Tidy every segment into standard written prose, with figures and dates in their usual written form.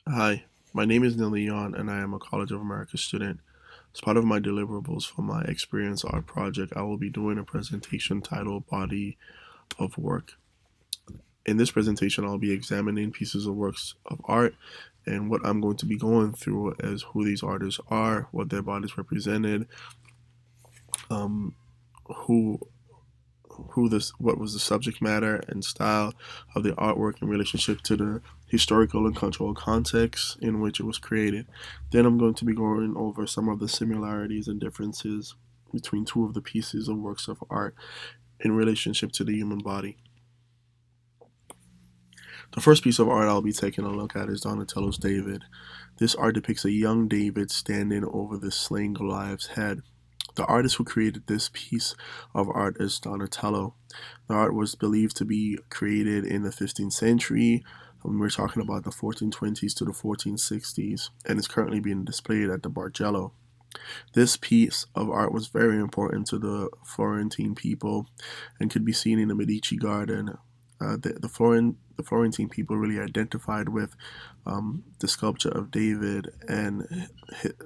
Hi, my name is Neil Leon, and I am a College of America student. As part of my deliverables for my experience art project, I will be doing a presentation titled Body of Work. In this presentation, I'll be examining pieces of works of art, and what I'm going to be going through is who these artists are, what their bodies represented, um, who what was the subject matter and style of the artwork in relationship to the historical and cultural context in which it was created. Then I'm going to be going over some of the similarities and differences between two of the pieces of works of art in relationship to the human body. The first piece of art I'll be taking a look at is Donatello's David. This art depicts a young David standing over the slain Goliath's head. The artist who created this piece of art is Donatello. The art was believed to be created in the 15th century. We're talking about the 1420s to the 1460s, and is currently being displayed at the Bargello. This piece of art was very important to the Florentine people and could be seen in the Medici Garden. The Florentine people really identified with the sculpture of David and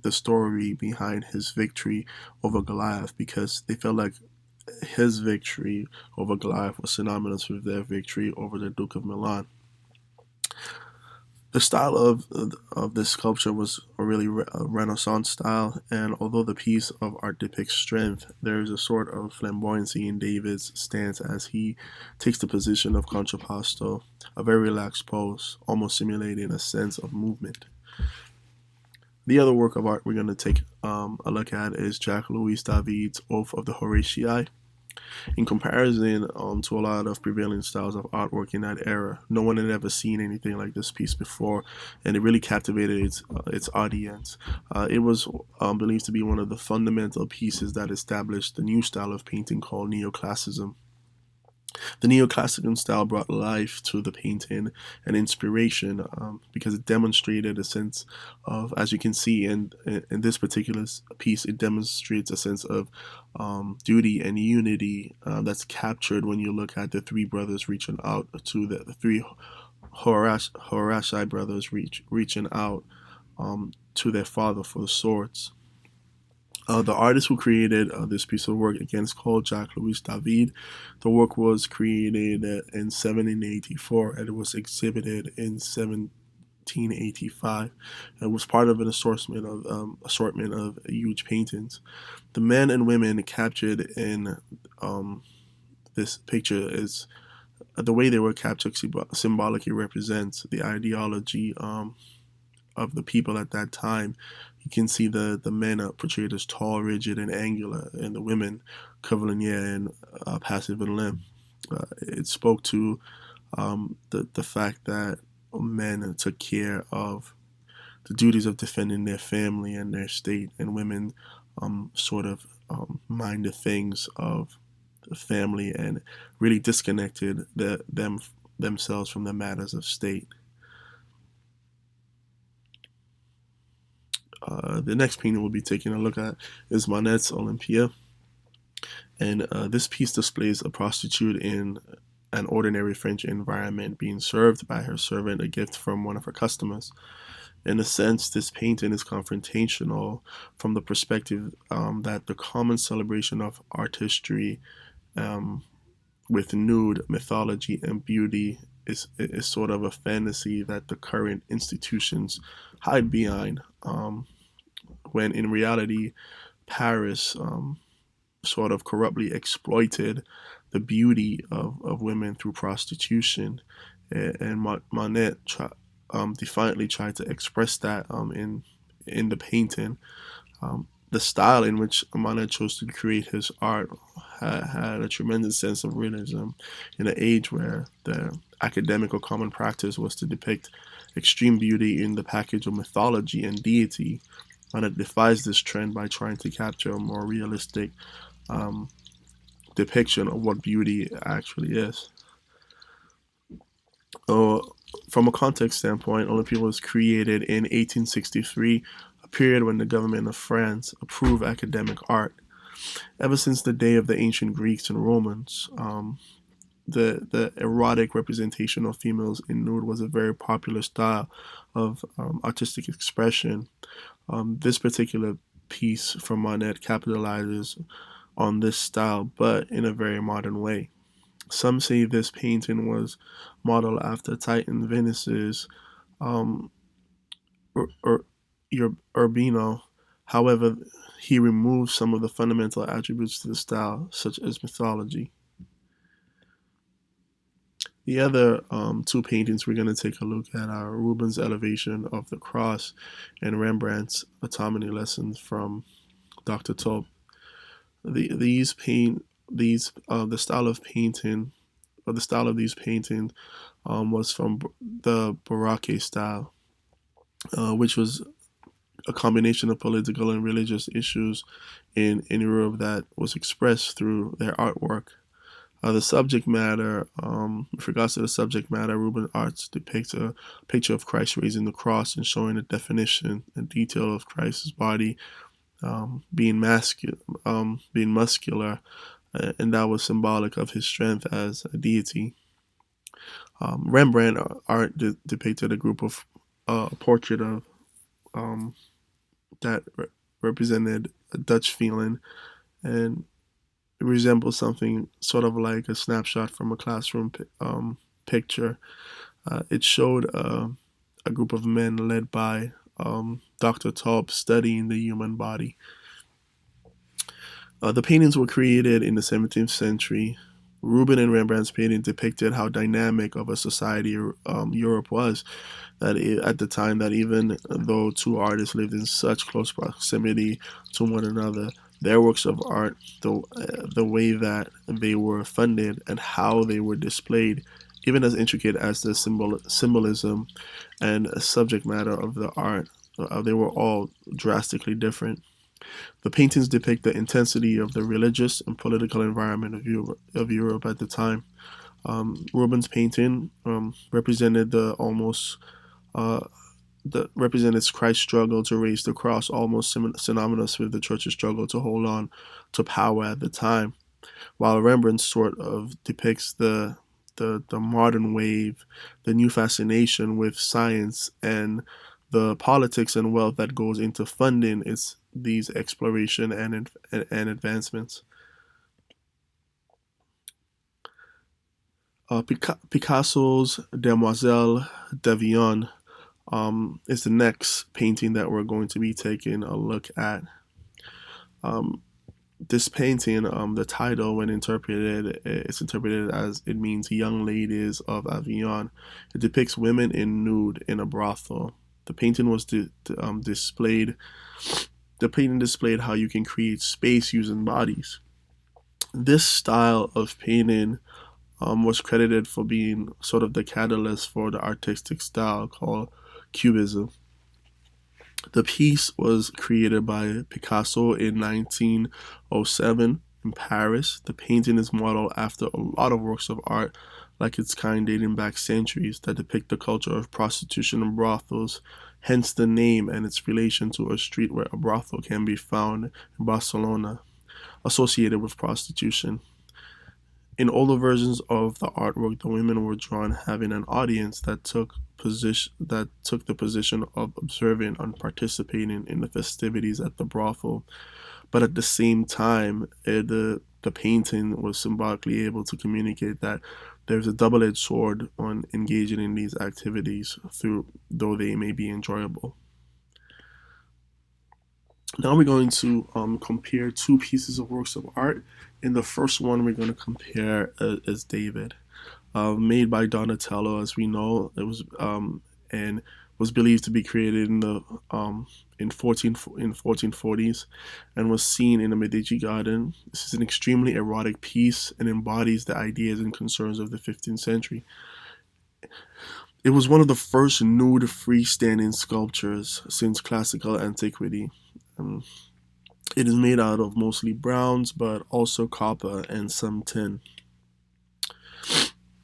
the story behind his victory over Goliath, because they felt like his victory over Goliath was synonymous with their victory over the Duke of Milan. The style of this sculpture was a really Renaissance style, and although the piece of art depicts strength, there is a sort of flamboyancy in David's stance as he takes the position of contrapposto, a very relaxed pose, almost simulating a sense of movement. The other work of art we're going to take a look at is Jacques Louis David's Oath of the Horatii. In comparison to a lot of prevailing styles of artwork in that era, no one had ever seen anything like this piece before, and it really captivated its audience. It was believed to be one of the fundamental pieces that established the new style of painting called neoclassicism. The neoclassical style brought life to the painting and inspiration, because it demonstrated a sense of, as you can see in this particular piece, it demonstrates a sense of duty and unity that's captured when you look at the three brothers reaching out to the three Horashi brothers reaching out to their father for the swords. The artist who created this piece of work again is called Jacques Louis David. The work was created in 1784 and it was exhibited in 1785. It was part of an assortment of huge paintings. The men and women captured in this picture is the way they were captured symbolically represents the ideology of the people at that time. You can see the men are portrayed as tall, rigid, and angular, and the women curvilinear and passive and limp. It spoke to the fact that men took care of the duties of defending their family and their state, and women sort of mind the things of the family and really disconnected themselves from the matters of state. The next painting we'll be taking a look at is Monet's Olympia. And this piece displays a prostitute in an ordinary French environment being served by her servant a gift from one of her customers. In a sense, this painting is confrontational from the perspective that the common celebration of artistry um, with nude mythology and beauty is sort of a fantasy that the current institutions hide behind, when in reality, Paris sort of corruptly exploited the beauty of women through prostitution. And Monet defiantly tried to express that in the painting. The style in which Monet chose to create his art had a tremendous sense of realism in an age where the academic or common practice was to depict extreme beauty in the package of mythology and deity. And it defies this trend by trying to capture a more realistic um, depiction of what beauty actually is. Uh, from a context standpoint, Olympia was created in 1863, a period when the government of France approved academic art. Ever since the day of the ancient Greeks and Romans, the erotic representation of females in nude was a very popular style of artistic expression. This particular piece from Monet capitalizes on this style, but in a very modern way. Some say this painting was modeled after Titan Venus's um, Urbino. However, he removed some of the fundamental attributes to the style, such as mythology. The other two paintings we're going to take a look at are Rubens' Elevation of the Cross and Rembrandt's Autonomy Lessons from Dr. Taub. These paint these the style of painting or the style of these paintings was from the Baroque style, which was a combination of political and religious issues in Europe that was expressed through their artwork. The subject matter, with regards to the subject matter, Rubens' arts depicts a picture of Christ raising the cross and showing the definition and detail of Christ's body being muscular, and that was symbolic of his strength as a deity. Rembrandt art depicted a group of portrait of um, that represented a Dutch feeling, and it resembles something sort of like a snapshot from a classroom picture. It showed a group of men led by Dr. Taub studying the human body. The paintings were created in the 17th century. Rubens and Rembrandt's painting depicted how dynamic of a society Europe was at the time, that even though two artists lived in such close proximity to one another, their works of art, the way that they were funded and how they were displayed, even as intricate as the symbolism and subject matter of the art, they were all drastically different. The paintings depict the intensity of the religious and political environment of Europe at the time. Rubens' painting represented uh, represented Christ's struggle to raise the cross, almost synonymous with the church's struggle to hold on to power at the time. While Rembrandt sort of depicts the modern wave, the new fascination with science and the politics and wealth that goes into funding these exploration and advancements. Picasso's Demoiselle d'Avignon is the next painting that we're going to be taking a look at. Um, this painting, the title, when interpreted, it's interpreted as it means young ladies of Avignon. It depicts women in nude in a brothel. The painting was displayed. The painting displayed how you can create space using bodies. This style of painting was credited for being sort of the catalyst for the artistic style called Cubism. The piece was created by Picasso in 1907 in Paris. The painting is modeled after a lot of works of art like its kind dating back centuries that depict the culture of prostitution and brothels, hence the name and its relation to a street where a brothel can be found in Barcelona, associated with prostitution. In older versions of the artwork, the women were drawn having an audience that took the position of observing and participating in the festivities at the brothel. But at the same time, the painting was symbolically able to communicate that there's a double-edged sword on engaging in these activities, through though they may be enjoyable. Now we're going to compare two pieces of works of art. In the first one, we're going to compare is David, made by Donatello. As we know, it was and was believed to be created in the in 1440s, and was seen in the Medici Garden. This is an extremely erotic piece and embodies the ideas and concerns of the 15th century. It was one of the first nude freestanding sculptures since classical antiquity. Um, it is made out of mostly browns, but also copper and some tin.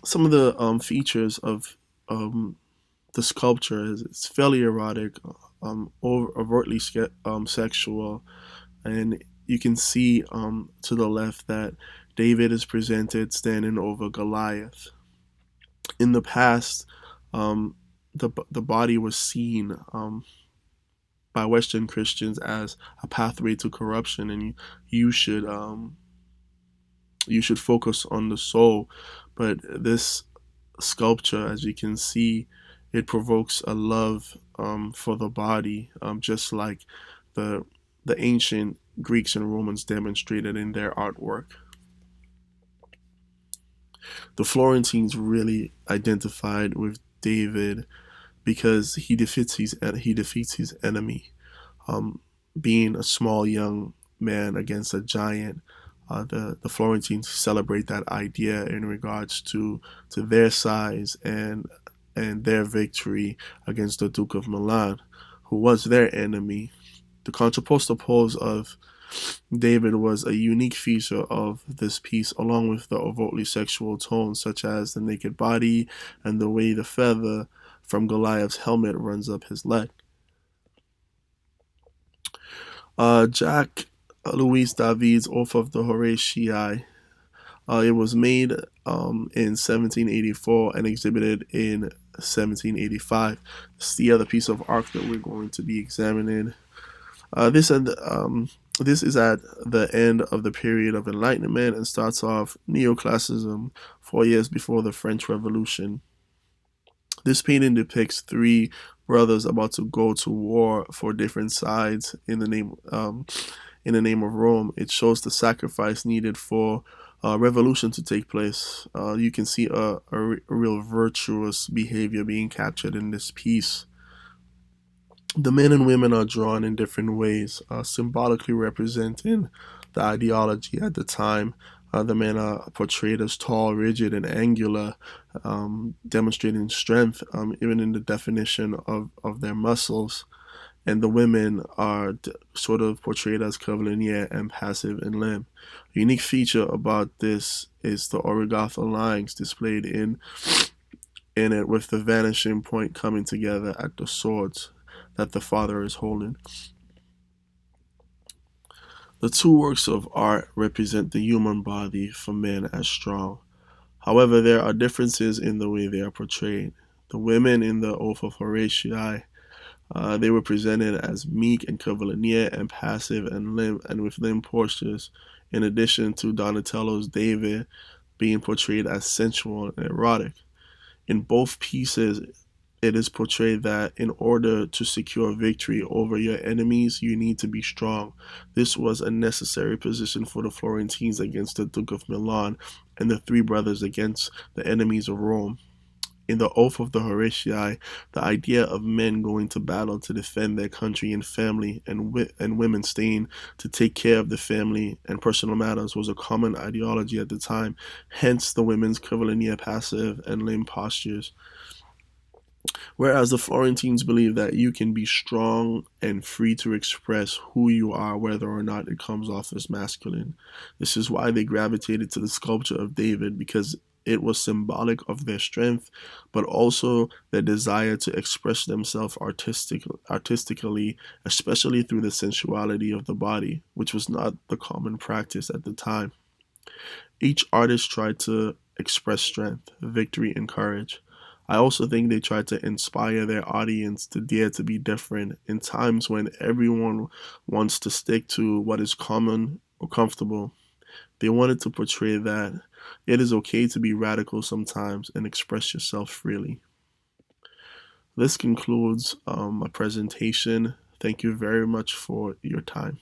Some of the features of the sculpture is it's fairly erotic, overtly sexual, and you can see to the left that David is presented standing over Goliath. In the past, um, the body was seen by Western Christians as a pathway to corruption, and you should you should focus on the soul. But this sculpture, as you can see, it provokes a love for the body, just like the the ancient Greeks and Romans demonstrated in their artwork. The Florentines really identified with David because he defeats his enemy, um, being a small young man against a giant. The Florentines celebrate that idea in regards to their size and their victory against the Duke of Milan, who was their enemy. The contrapostal pose of David was a unique feature of this piece, along with the overtly sexual tones, such as the naked body and the way the feather from Goliath's helmet runs up his leg. Jack Louis David's Oath of the Horatii. It was made in 1784 and exhibited in 1785. This is the other piece of art that we're going to be examining. This is at the end of the period of Enlightenment and starts off Neoclassicism 4 years before the French Revolution. This painting depicts three brothers about to go to war for different sides in the name of Rome. It shows the sacrifice needed for revolution to take place. You can see a real virtuous behavior being captured in this piece. The men and women are drawn in different ways, symbolically representing the ideology at the time. The men are portrayed as tall, rigid, and angular, demonstrating strength, even in the definition of their muscles. And the women are sort of portrayed as curvilinear and passive in limb. A unique feature about this is the origami lines displayed in it, with the vanishing point coming together at the swords that the father is holding. The two works of art represent the human body for men as strong. However, there are differences in the way they are portrayed. The women in the Oath of Horatii, they were presented as meek and curvilinear and passive and with limb postures, in addition to Donatello's David being portrayed as sensual and erotic. In both pieces, it is portrayed that in order to secure victory over your enemies, you need to be strong. This was a necessary position for the Florentines against the Duke of Milan and the three brothers against the enemies of Rome. In the Oath of the Horatii, the idea of men going to battle to defend their country and family, and women staying to take care of the family and personal matters, was a common ideology at the time, hence the women's curvilinear, passive, and lame postures. Whereas the Florentines believe that you can be strong and free to express who you are, whether or not it comes off as masculine. This is why they gravitated to the sculpture of David, because it was symbolic of their strength, but also their desire to express themselves artistically, especially through the sensuality of the body, which was not the common practice at the time. Each artist tried to express strength, victory, and courage. I also think they tried to inspire their audience to dare to be different in times when everyone wants to stick to what is common or comfortable. They wanted to portray that it is okay to be radical sometimes and express yourself freely. This concludes my presentation. Thank you very much for your time.